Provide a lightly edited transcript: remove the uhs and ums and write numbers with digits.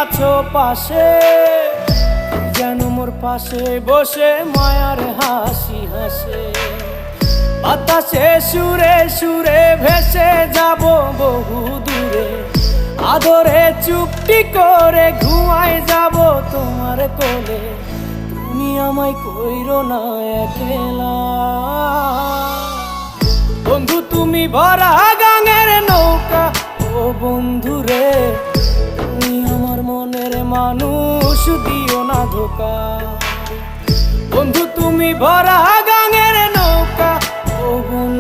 আছো পাশে, যেন মোর পাশে বসে মায়ার হাসি হাসে। বাতাসে সুরে সুরে ভেসে যাব বহু দূরে, আদরে চুপটি করে ঘুমায় যাব তোমার কোলে। তুমি আমায় কইরো না একলা বন্ধু, তুমি ভরা গাঙের নৌকা। ও বন্ধু রে, তুমি আমার মনের মানুষ, দিও না ধোকা। বন্ধু তুমি ভরা গাঙের নৌকা। ও বন্ধু